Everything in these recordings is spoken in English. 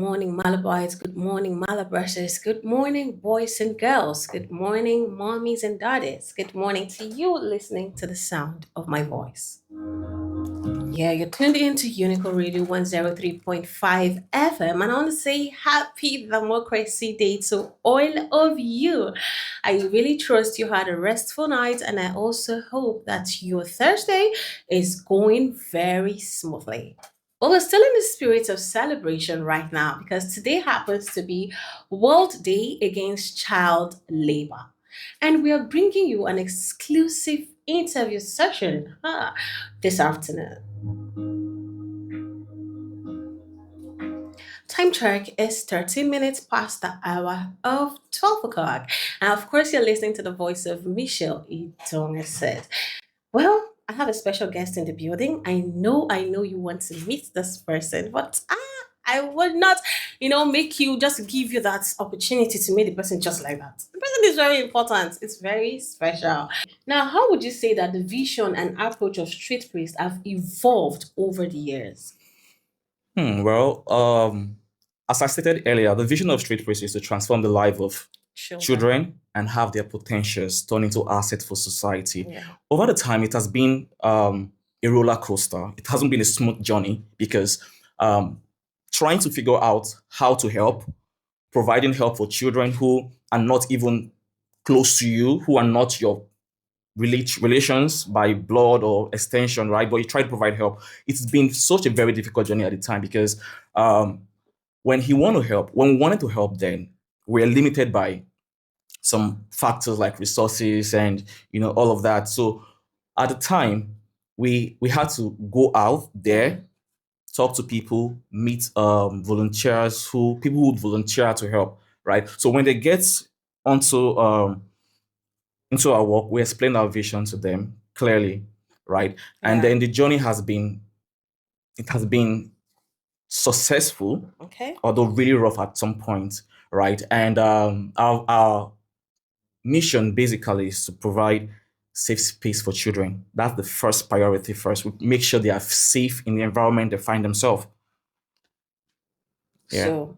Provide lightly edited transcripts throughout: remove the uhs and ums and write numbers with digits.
morning, Malabites. Good morning, Malabrushers. Good morning, boys and girls. Good morning, mommies and daddies. Good morning to you listening to the sound of my voice. Yeah, you're tuned into Unico Radio 103.5 FM, and I want to say happy Democracy Day to all of you. I really trust you had a restful night, and I also hope that your Thursday is going very smoothly. Well, we're still in the spirit of celebration right now because today happens to be World Day Against Child Labor. And we are bringing you an exclusive interview session this afternoon. Time check is 13 minutes past the hour of 12 o'clock. And of course, you're listening to the voice of Michelle Idong said. Well, I have a special guest in the building. I know you want to meet this person, but I would not, make you just give you that opportunity to meet the person just like that. The person is very important. It's very special. Now, how would you say that the vision and approach of street priests have evolved over the years? Well, as I stated earlier, the vision of Street Priest is to transform the life of Children. children and have their potentials turn into assets for society. Yeah. Over the time, it has been a roller coaster. It hasn't been a smooth journey because trying to figure out how to help, providing help for children who are not even close to you, who are not your relations by blood or extension, right? But you try to provide help. It's been such a very difficult journey at the time because um, when we wanted to help, then we're limited by some factors like resources and all of that. So at the time, we had to go out there, talk to people, meet volunteers people who would volunteer to help, right? So when they get onto into our work, we explain our vision to them clearly, right? And Yeah. then the journey has been successful, Okay. although really rough at some point, right? And our mission basically is to provide safe space for children. That's the first priority first. We make sure they are safe in the environment they find themselves. Yeah. So,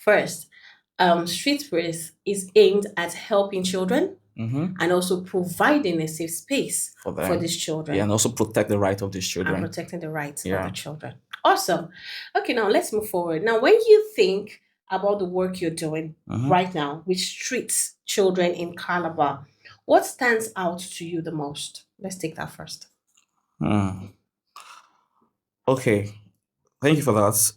first, Street Praise is aimed at helping children Mm-hmm. and also providing a safe space For for them. these children Yeah, and also protect the right of these and children. protecting the rights of Yeah. the children. Awesome. Okay, now let's move forward. Now, when you think about the work you're doing Mhm. right now with street children in Calabar, what stands out to you the most? Let's take that first. Hmm. Okay, thank you for that.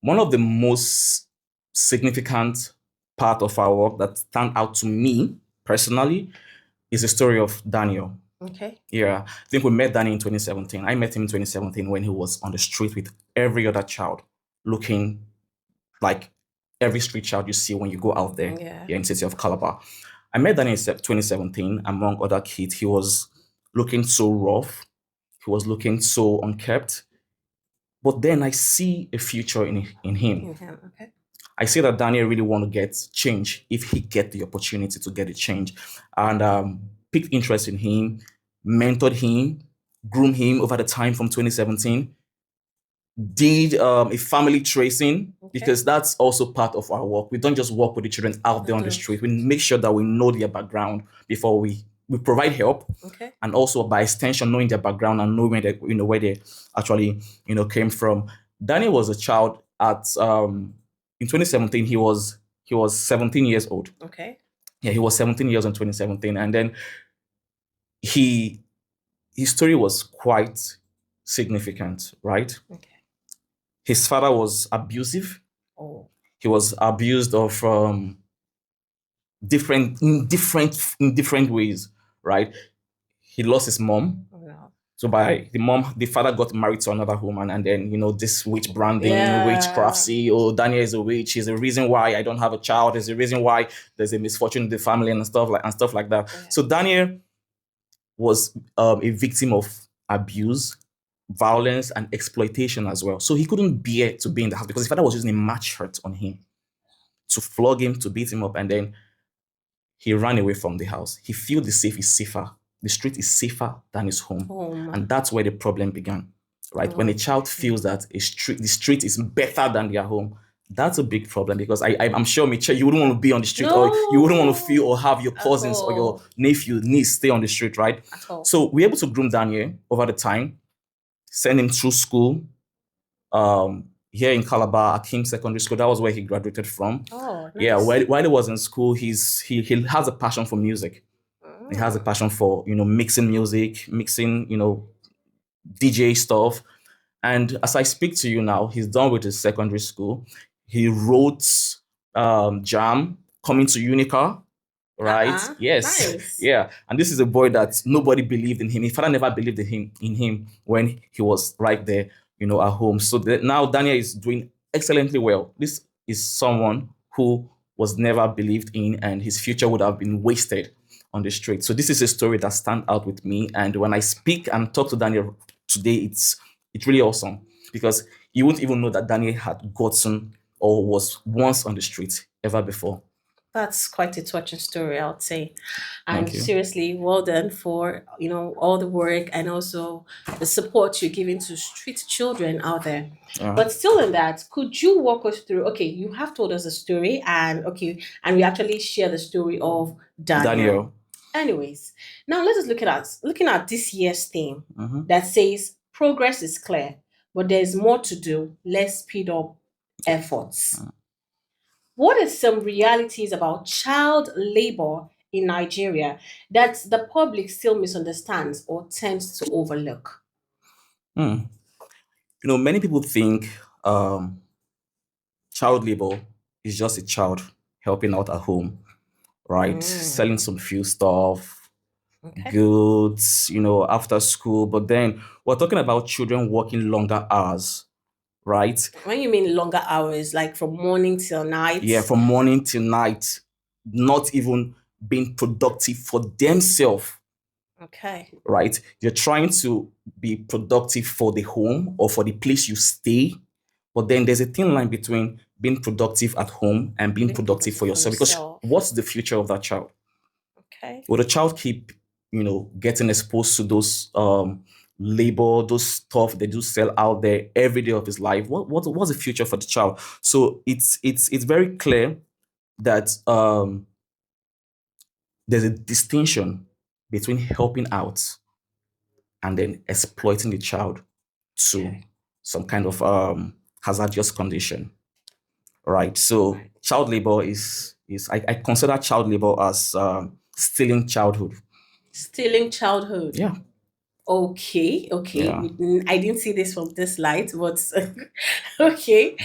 One of the most significant part of our work that stand out to me personally is the story of Daniel. Okay. Yeah, I think we met Danny in 2017. I met him in 2017 when he was on the street with every other child, looking like every street child you see when you go out there Yeah. here in the city of Calabar. I met Danny in 2017 among other kids. He was looking so rough. He was looking so unkept. But then I see a future in him. Okay. I see that Daniel really want to get change if he get the opportunity to get a change, and picked interest in him, mentored him, groomed him over the time from 2017. Did a family tracing Okay. because that's also part of our work. We don't just work with the children out there on the street. We make sure that we know their background before we provide help, Okay. and also by extension knowing their background and knowing that where they actually came from. Danny was a child at in 2017. He was 17 years old. Okay. Yeah, he was 17 years in 2017, and then he his story was quite significant, right? Okay. His father was abusive. Oh. He was abused of different ways, right? He lost his mom. No. So by the father got married to another woman, and then this witch branding, Yeah. witchcraft. See, oh, Daniel is a witch. He's the reason why I don't have a child. Is the reason why there's a misfortune in the family and stuff like that. Yeah. So Daniel was a victim of abuse, violence, and exploitation as well. So he couldn't bear to be in the house because his father was using a machete on him to flog him, to beat him up, and then he ran away from the house. He felt the street is safer than his home. Home. And that's where the problem began. right? When a child feels that the street is better than their home, that's a big problem because I'm sure, Michelle, you wouldn't want to be on the street, or you wouldn't want to feel or have your cousins or your nephew, niece stay on the street, right? At all. So we're able to groom Daniel over the time, send him through school. Here in Calabar, Akim Secondary School, that was where he graduated from. Oh, nice. Yeah, while he was in school, he has a passion for music. He has a passion for, mixing music, mixing, DJ stuff. And as I speak to you now, he's done with his secondary school. He wrote Jam, Coming to Unica, right? Yes. Nice. Yeah. And this is a boy that nobody believed in him. His father never believed in him when he was right there, at home. So now Daniel is doing excellently well. This is someone who was never believed in, and his future would have been wasted on the street. So this is a story that stands out with me. And when I speak and talk to Daniel today, it's really awesome because you wouldn't even know that Daniel had gotten or was once on the street ever before. That's quite a touching story, I would say. And Thank you. seriously, well done for, all the work and also the support you're giving to street children out there. But still in that, could you walk us through, okay, you have told us a story and we actually share the story of Daniel. Anyways, now let us looking at this year's theme that says progress is clear, but there's more to do. Let's speed up efforts. What are some realities about child labor in Nigeria that the public still misunderstands or tends to overlook? Many people think child labor is just a child helping out at home, right? Selling some few stuff, goods, after school. But then we're talking about children working longer hours, right? When you mean longer hours, like from morning till night? Yeah, from morning till night, not even being productive for themselves. Okay. Right? You're trying to be productive for the home or for the place you stay. But then there's a thin line between being productive at home and being productive for yourself. Because what's the future of that child? Okay. Will the child keep, getting exposed to those labor, those stuff they do sell out there every day of his life? What's the future for the child? So it's very clear that there's a distinction between helping out and then exploiting the child to some kind of hazardous condition, right? So child labor is I consider child labor as stealing childhood. Stealing childhood. Yeah. Okay. Yeah. I didn't see this from this light, but okay.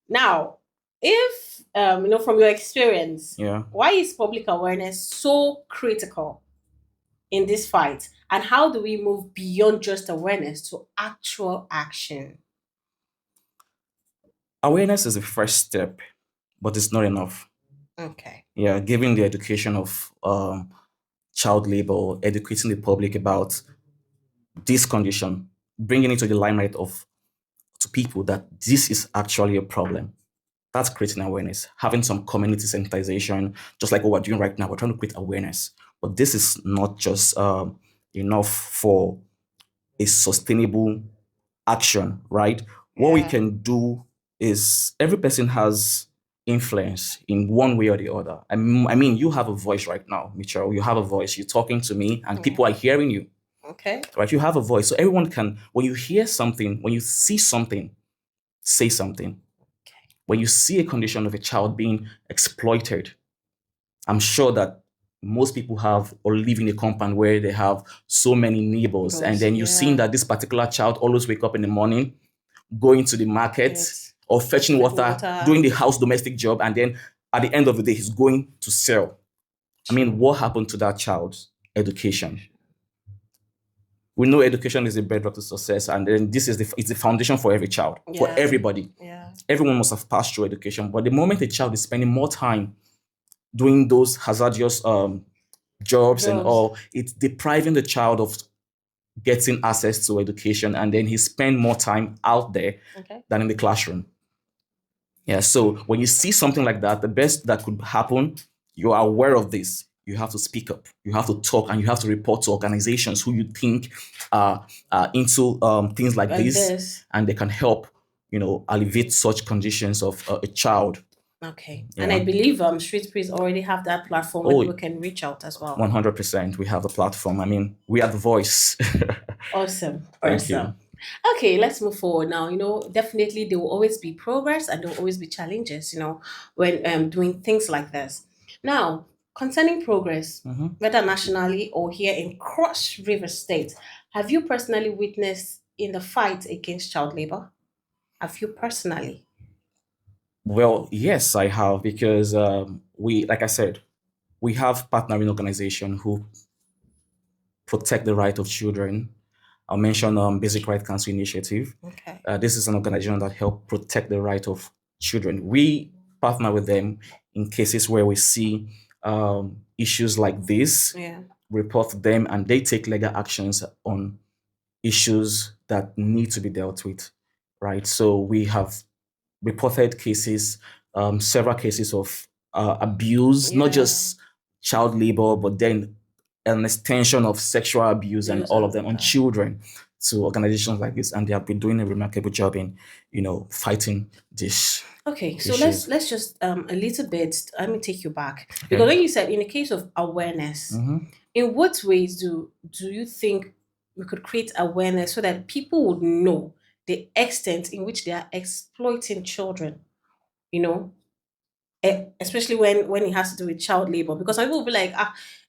Now, if from your experience, why is public awareness so critical in this fight, and how do we move beyond just awareness to actual action? Awareness is the first step, but it's not enough. Okay. Yeah, giving the education of child labor, educating the public about this condition, bringing it to the limelight to people that this is actually a problem. That's creating awareness, having some community sensitization, just like what we're doing right now. We're trying to create awareness, but this is not just enough for a sustainable action, right? What we can do is every person has influence in one way or the other. I mean, you have a voice right now, Michelle. You have a voice. You're talking to me, and people are hearing you. Okay. Right? You have a voice. So everyone can, when you hear something, when you see something, say something. When you see a condition of a child being exploited, I'm sure that most people have or live in a compound where they have so many neighbors. And then you've seen that this particular child always wake up in the morning, going to the market or fetching water, doing the house domestic job. And then at the end of the day, he's going to sell. I mean, what happened to that child's education? We know education is the bedrock to success, and then it's the foundation for every child, for everybody. Yeah. Everyone must have passed through education. But the moment a child is spending more time doing those hazardous jobs and all, it's depriving the child of getting access to education, and then he spend more time out there than in the classroom. Yeah. So when you see something like that, the best that could happen, you are aware of this. you have to speak up, you have to talk, and you have to report to organizations who you think are into things like Like this, this. and they can help, alleviate such conditions of a child. Okay. Yeah. And I believe Street Priest already have that platform where people can reach out as well. 100%. We have the platform. I mean, we are the voice. Awesome. Thank you. Awesome. Okay, let's move forward now. Definitely there will always be progress and there will always be challenges, when doing things like this. Now, concerning progress, Mhm. whether nationally or here in Cross River State, have you personally witnessed in the fight against child labor? Have you personally? Well, yes, I have, because like I said, we have partnering organization who protect the right of children. I'll mention Basic Right Council Initiative. Okay. This is an organization that help protect the right of children. We partner with them in cases where we see issues like this, Yeah. report them, and they take legal actions on issues that need to be dealt with, right? So we have reported cases, several cases of abuse, not Yeah. just child labor, but then an extension of sexual abuse and Abuse all and of them on that. children, to organizations like this, and they have been doing a remarkable job in, fighting this. Okay, so issues. let's just a little bit. Let me take you back, because when you said in the case of awareness, Mhm. in what ways do you think we could create awareness so that people would know the extent in which they are exploiting children? You know, especially when it has to do with child labor, because some people will be like,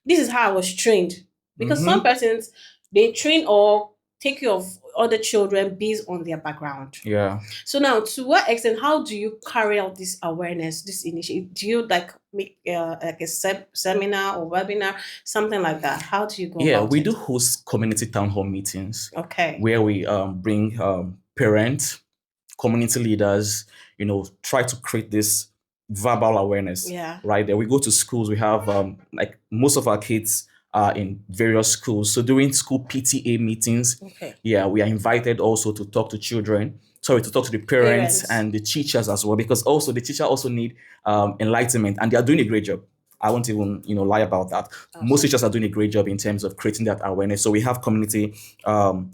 this is how I was trained. Because some Mhm. persons, they train or take care of other children based on their background. Yeah. So now, to what extent, how do you carry out this awareness, this initiative? Do you like make like a seminar or webinar, something like that? How do you go Yeah, about we it? do host community town hall meetings Okay. where we bring parents, community leaders, try to create this verbal awareness. Yeah. Right there, we go to schools. We have like most of our kids are in various schools, so during school PTA meetings, Okay. yeah, we are invited also to talk to children. Sorry, to talk to the parents and the teachers as well, because also the teacher also need enlightenment, and they are doing a great job. I won't even lie about that. Most teachers are doing a great job in terms of creating that awareness. So we have community town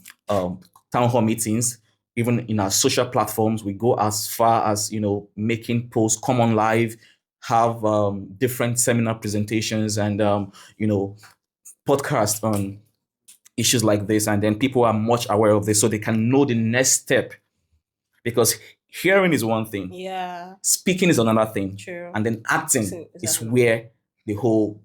hall meetings. Even in our social platforms, we go as far as making posts, come on live, have different seminar presentations, and podcasts on issues like this, and then people are much aware of this, so they can know the next step. Because hearing is one thing, Yeah. speaking is another thing, True. and then acting Acting is is another. where the whole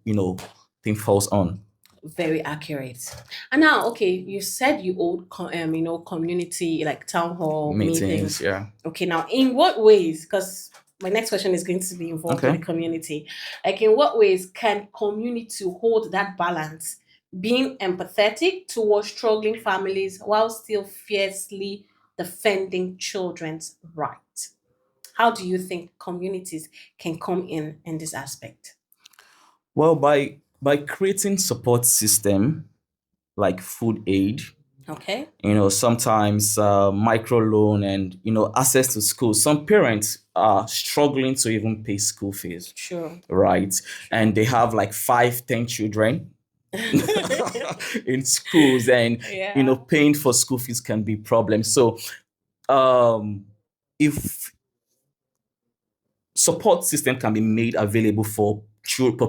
thing falls on. Very accurate. And now, okay, you said you hold community like town hall meetings. Yeah. Okay, now in what ways? Because my next question is going to be involved Okay. with the community. Like, in what ways can community hold that balance, being empathetic towards struggling families while still fiercely defending children's rights? How do you think communities can come in this aspect? Well, by creating support system like food aid, Okay. sometimes microloan, and access to school. Some parents are struggling to even pay school fees, Sure. right? And they have like 5, 10 children in schools, and Yeah. paying for school fees can be a problem. So if support system can be made available for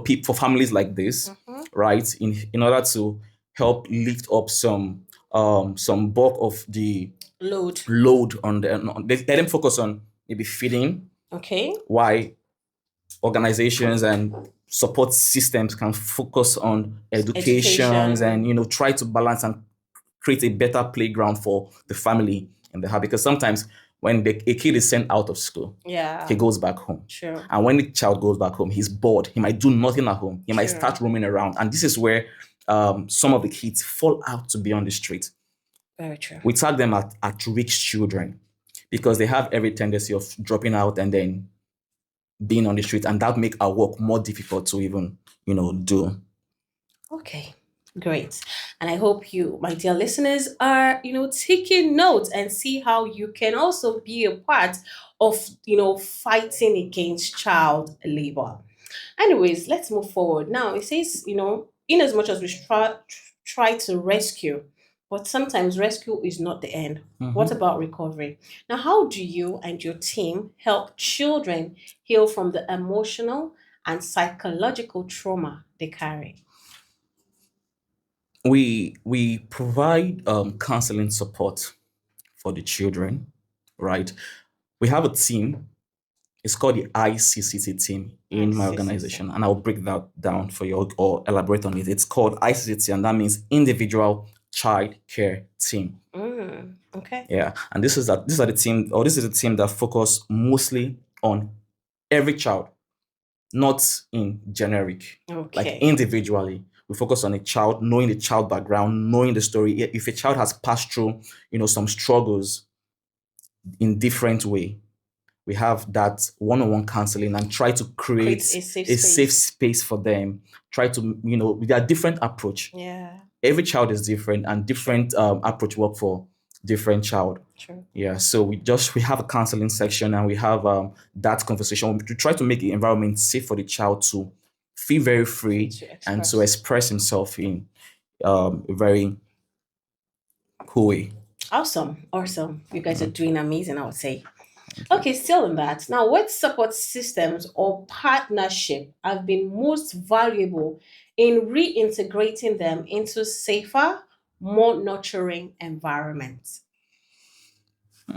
people, for families like this, right, in order to help lift up some bulk of the Load. on them. Let them focus on maybe feeding. Okay. Why organizations and support systems can focus on educations and try to balance and create a better playground for the family and the home. Because sometimes when a kid is sent out of school, Yeah. he goes back home. Sure. And when the child goes back home, he's bored. He might do nothing at home. He might Sure. start roaming around. And this is where some of the kids fall out to be on the street. Very true. We tag them at rich children because they have every tendency of dropping out and then being on the street, and that make our work more difficult to even do. Okay. Great. And I hope you, my dear listeners, are, taking notes and see how you can also be a part of, fighting against child labor. Anyways, let's move forward. Now it says, in as much as we try to rescue, but sometimes rescue is not the end. What Mhm. about recovery? Now, how do you and your team help children heal from the emotional and psychological trauma they carry? We provide counseling support for the children, right? We have a team. It's called the ICCT team I in my see, organization, and I'll break that down for you or elaborate on it. It's called ICCT, and that means Individual Child Care Team. Okay. Yeah, and this is a team that focus mostly on every child, not in generic, like Okay. individually. We focus on a child, knowing the child background, knowing the story. If a child has passed through, some struggles in different way, we have that one-on-one counseling and try to Create create a safe a safe space. space for them. Try to, with a different approach. Yeah, Every child is different, and different approach work for different child. true. Yeah, so we have a counseling section, and we have that conversation to try to make the environment safe for the child to feel very free To and to express. express himself in a very cool way. Awesome. Awesome. You guys are Mm, doing amazing, I would say. thank you. Okay, still on that. Now, what support systems or partnership have been most valuable in reintegrating them into safer, more nurturing environments?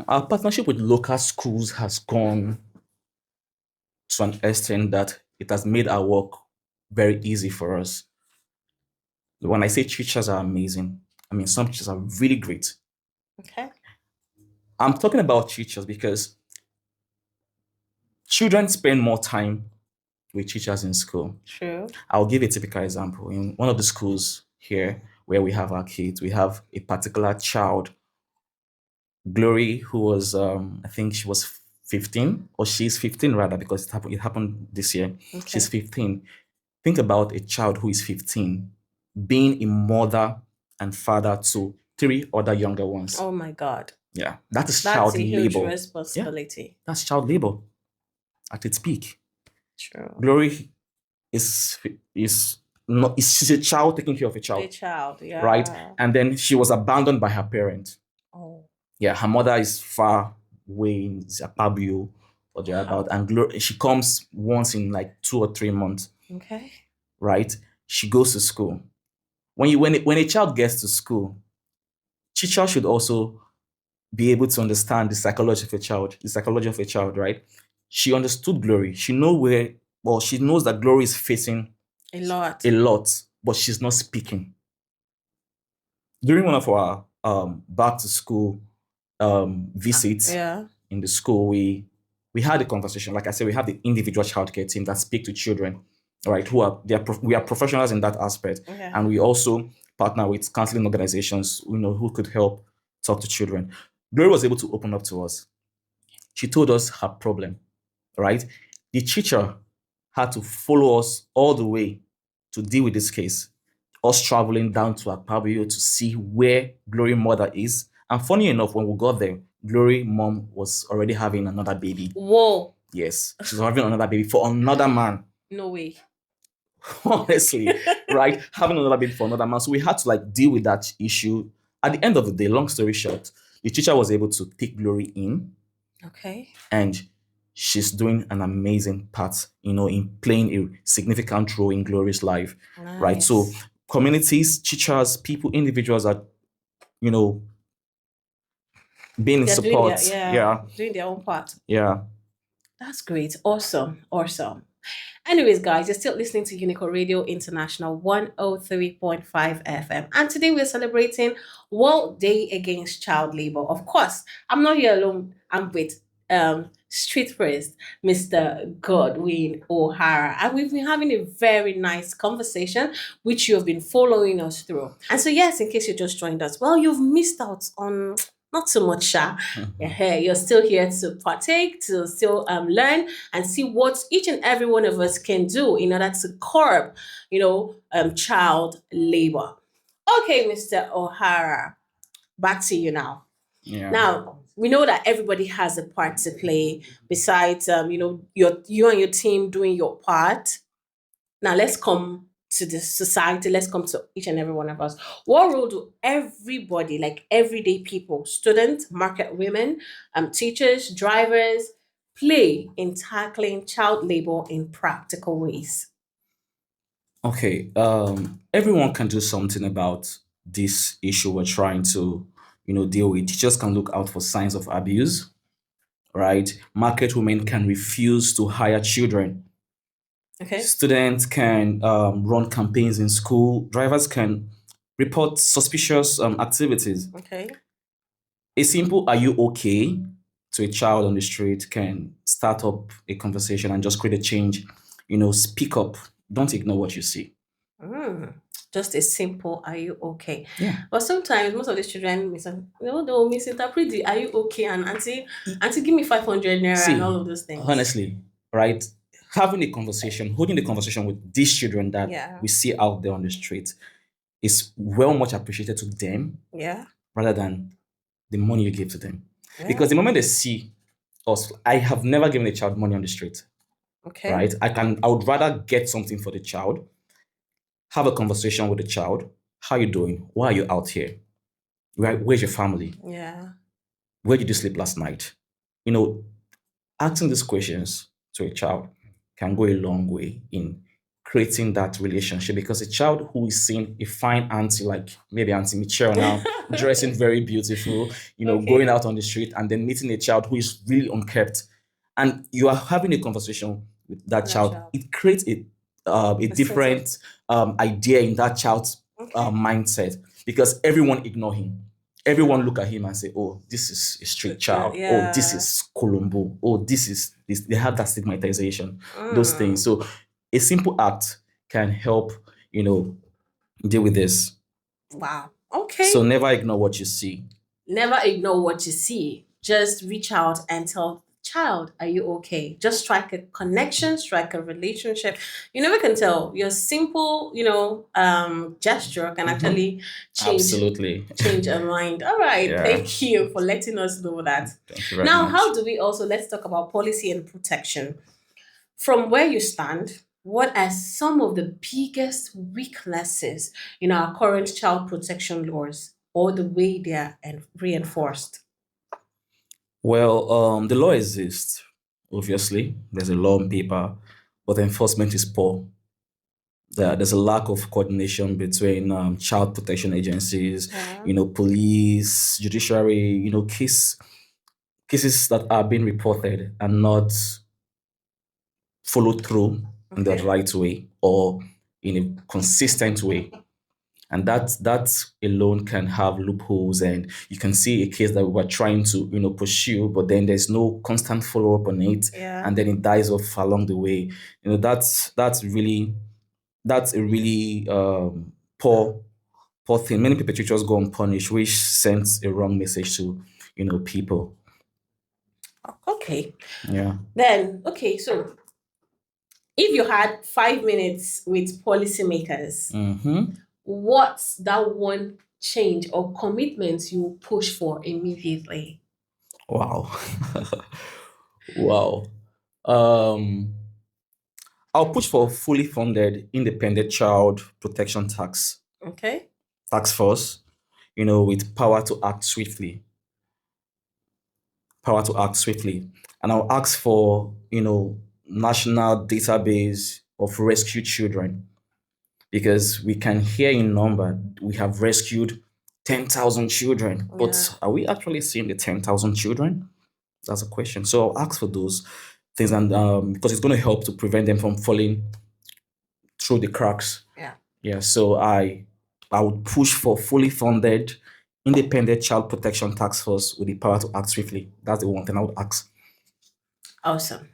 Our partnership with local schools has gone to an extent that it has made our work very easy for us. When I say teachers are amazing, I mean some teachers are really great. Okay, I'm talking about teachers because children spend more time with teachers in school. true. I'll give a typical example. In one of the schools here where we have our kids, we have a particular child, Glory, who was I think she was 15, or she's 15 rather, because it happened this year. She's Okay. 15. Think about a child who is 15 being a mother and father to three other younger ones. Oh my God. Yeah, that is That's child a huge labor. Yeah, responsibility. that's child labor at its peak. True. Glory is is not is she's a child taking care of a A child, child, right? yeah. And then she was abandoned by her parent. Oh, Yeah, her mother is far away in Zapabio or thereabout, wow. and she comes once in like 2 or 3 months, Okay. right? She goes to school. When a child gets to school, teacher should also be able to understand the psychology of a child, right? She understood Glory. She knows that Glory is facing A lot. a lot, but she's not speaking. During one of our back to school visits Yeah. in the school, we had a conversation. Like I said, we have the individual childcare team that speak to children, right? We are professionals in that aspect, Yeah. and we also partner with counseling organizations, who could help talk to children. Glory was able to open up to us. She told us her problem, right? The teacher had to follow us all the way to deal with this case. Us traveling down to Akpabio to see where Glory mother is. And funny enough, when we got there, Glory mom was already having another baby. Whoa. Yes, she's having another baby for another man. No way. Honestly, right? Having another baby for another man. So we had to like deal with that issue. At the end of the day, long story short, the teacher was able to take Glory in, Okay. and she's doing an amazing part, in playing a significant role in Glory's life, right? So Nice. communities, teachers, people, individuals are, you know, being in They're doing their, support. yeah, Yeah, doing their own part. yeah. That's great. Awesome. Awesome. Anyways, guys, you're still listening to Unico Radio International 103.5 FM. And today we're celebrating World Day Against Child Labor. Of course, I'm not here alone. I'm with street priest, Mr. Godwin O'Hara. And we've been having a very nice conversation, which you have been following us through. And so, yes, in case you just joined us, well, you've missed out on not so much, Sha. Mhm. Yeah, you're still here to partake, to still learn and see what each and every one of us can do in order to curb, child labor. Okay, Mr. O'Hara, back to you now. Yeah. Now, we know that everybody has a part to play besides, you and your team doing your part. Now let's come to the society. Let's come to each and every one of us. What role do everybody, like everyday people, students, market women, teachers, drivers, play in tackling child labor in practical ways? Okay, everyone can do something about this issue we're trying to, deal with. Teachers can look out for signs of abuse, right? Market women can refuse to hire children. Okay. Students can run campaigns in school. Drivers can report suspicious activities. Okay. A simple "Are you okay?" to a child on the street can start up a conversation and just create a change. Speak up. Don't ignore what you see. Mm. Just a simple "Are you okay?" Yeah. But sometimes most of these children they'll misinterpret the "Are you okay?" and auntie give me 500 naira and See, all of those things. honestly, right? Having a conversation, holding the conversation with these children that Yeah. we see out there on the street is well much appreciated to them Yeah. rather than the money you give to them. Yeah. Because the moment they see us, I have never given a child money on the street, Okay. right? I would rather get something for the child, have a conversation with the child. How you doing? Why are you out here? Where's your family? Yeah. Where did you sleep last night? Asking these questions to a child can go a long way in creating that relationship, because a child who is seeing a fine auntie, like maybe Auntie Michelle now, dressing very beautiful, Okay. going out on the street and then meeting a child who is really unkept, and you are having a conversation with that child, it creates a different idea in that child's mindset, because everyone ignore him. Everyone look at him and say, "Oh, this is a street child. Oh, this is Colombo. Oh, this is this." They have that stigmatization, those things. So a simple act can help, deal with this. Wow. Okay. So never ignore what you see. Never ignore what you see. Just reach out and tell child, "Are you okay?" Just strike a connection, strike a relationship. You never can tell. Your simple, gesture can actually Absolutely. change a mind. All right. Yeah. Thank you for letting us know that. Thank you very Now, much. how do we also let's talk about policy and protection. From where you stand, what are some of the biggest weaknesses in our current child protection laws or the way they are reinforced? Well, the law exists. Obviously, there's a law on paper, but the enforcement is poor. There's a lack of coordination between child protection agencies, police, judiciary, cases that are being reported and not followed through in the right way or in a consistent way. And that alone can have loopholes, and you can see a case that we were trying to pursue, but then there's no constant follow-up on it, and then it dies off along the way. That's a really poor thing. Many perpetrators go unpunished, which sends a wrong message to people. Okay. Yeah. Then, okay, so if you had 5 minutes with policymakers, what's that one change or commitment you push for immediately? Wow. Wow. I'll push for fully funded independent child protection task force, with power to act swiftly. And I'll ask for, national database of rescued children, because we can hear in number, we have rescued 10,000 children, but are we actually seeing the 10,000 children? That's a question. So I'll ask for those things, and because it's going to help to prevent them from falling through the cracks. Yeah. So I would push for fully funded independent child protection task force with the power to act swiftly. That's the one thing I would ask. Awesome.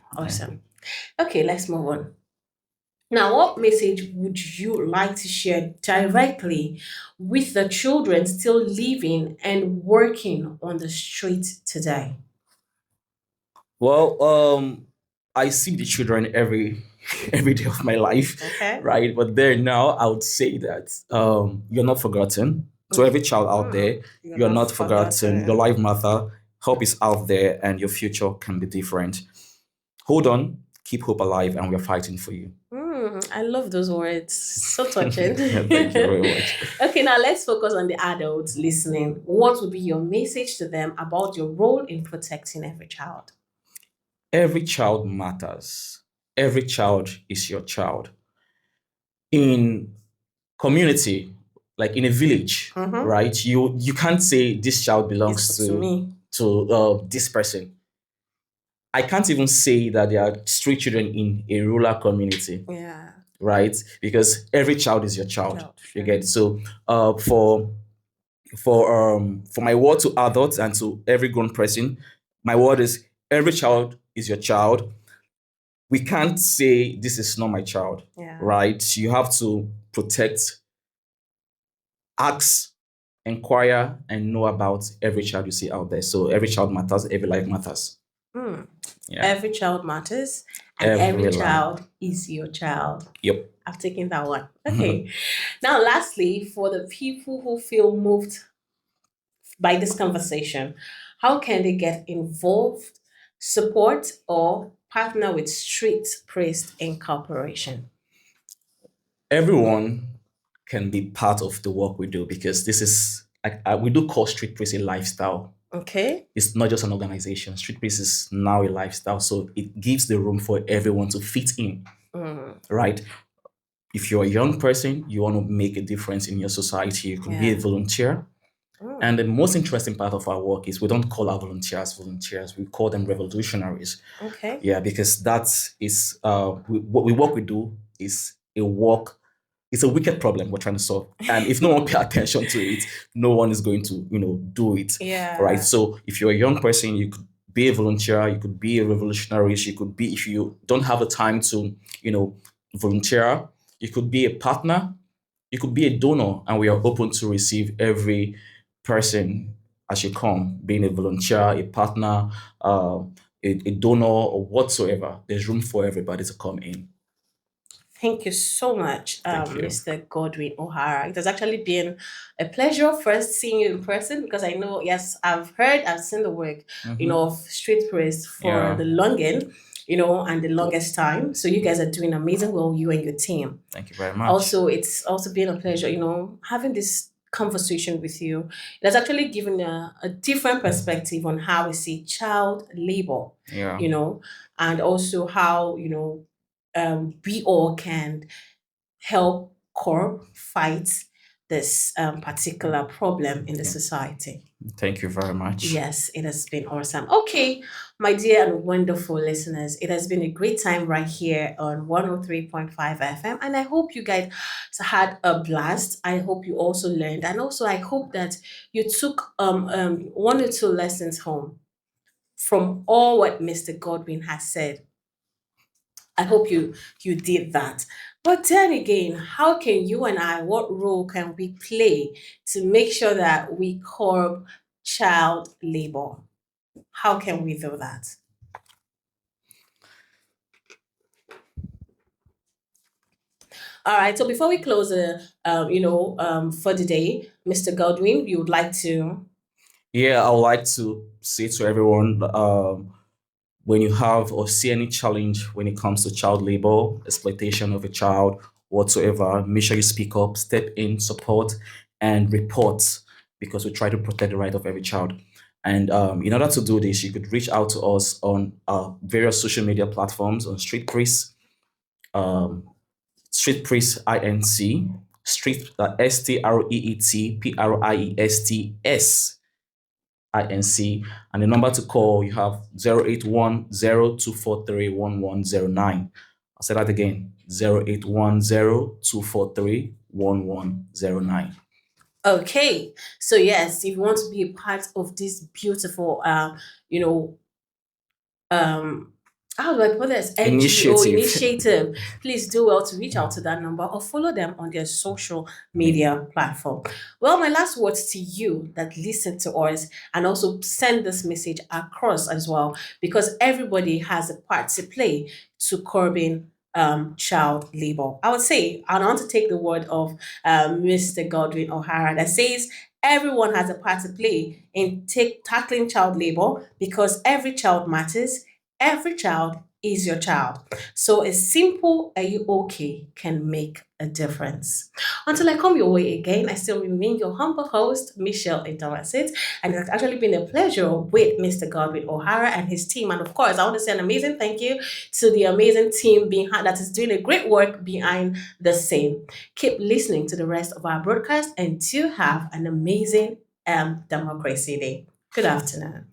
Okay, let's move on. Now, what message would you like to share directly with the children still living and working on the street today? Well, I see the children every day of my life, right? But there now, I would say that you're not forgotten. So every child out there, you're not forgotten. Your life matter. Hope is out there, and your future can be different. Hold on, keep hope alive, and we're fighting for you. I love those words. So touching. Thank you very much. Okay, now let's focus on the adults listening. What would be your message to them about your role in protecting every child? Every child matters. Every child is your child. In community, like in a village, Mm-hmm. right? You can't say this child belongs It's to me. to this person. I can't even say that there are street children in a rural community, Yeah. right? Because every child is your child. Child, You sure. get so for my word to adults and to every grown person, my word is every child is your child. We can't say this is not my child, Yeah. right? You have to protect, ask, inquire, and know about every child you see out there. So every child matters, every life matters. Hmm. Yeah. Every child matters, and every Every life. child is your child. Yep. I've taken that one. Okay. Now, lastly, for the people who feel moved by this conversation, how can they get involved, support, or partner with Street Priest Incorporation? Everyone can be part of the work we do because this is like we do call Street Priest a lifestyle. Okay. It's not just an organization. Street Priest is now a lifestyle, so it gives the room for everyone to fit in, right? If you're a young person, you want to make a difference in your society, you could be a Yeah. volunteer. Mm. And the most interesting part of our work is we don't call our volunteers, we call them revolutionaries. Okay. Yeah, because that is what we do is a work. It's a wicked problem we're trying to solve, and if no one pay attention to it, no one is going to do it. Yeah. Right. So if you're a young person, you could be a volunteer, you could be a revolutionary, you could be, if you don't have the time to volunteer, you could be a partner, you could be a donor, and we are open to receive every person as you come, being a volunteer, a partner, a donor, or whatsoever. There's room for everybody to come in. Thank you so much, Thank you. Mr. Godwin O'Hara. It has actually been a pleasure first seeing you in person because I know, yes, I've seen the work, of Street Priest for Yeah. the longing, and the longest time. So you guys are doing amazing well, you and your team. Thank you very much. Also, it's also been a pleasure, having this conversation with you. It has actually given a different perspective on how we see child labor, Yeah. and also how, we all can help curb, fight this particular problem in the society. Thank you very much. Yes, it has been awesome. Okay, my dear and wonderful listeners, it has been a great time right here on 103.5 FM. And I hope you guys had a blast. I hope you also learned. And also, I hope that you took one or two lessons home from all what Mr. Godwin has said. I hope you did that. But then again, how can you and I, what role can we play to make sure that we curb child labor? How can we do that? All right. So before we close, for the day, Mr. Godwin, you would like to? Yeah, I would like to say to everyone, when you have or see any challenge when it comes to child labor, exploitation of a child, whatsoever, make sure you speak up, step in, support, and report because we try to protect the right of every child. And in order to do this, you could reach out to us on various social media platforms on Street Priest, Street Priest Inc, Street STREET PRIESTS and the number to call you have 08102431109. I'll say that again, 08102431109. Okay. So yes, if you want to be a part of this beautiful, how do I put this? NGO initiative. Please do well to reach out to that number or follow them on their social media platform. Well, my last words to you that listen to us and also send this message across as well, because everybody has a part to play to curbing child labor. I would say, I want to take the word of Mr. Godwin O'Hara that says everyone has a part to play in tackling child labor because every child matters. Every child is your child. So a simple "Are you okay?" can make a difference. Until I come your way again, I still remain your humble host, Michelle Idomasit, and it's actually been a pleasure with Mr. Godwin O'Hara and his team. And of course, I want to say an amazing thank you to the amazing team behind that is doing a great work behind the scene. Keep listening to the rest of our broadcast and do have an amazing Democracy Day. Good afternoon.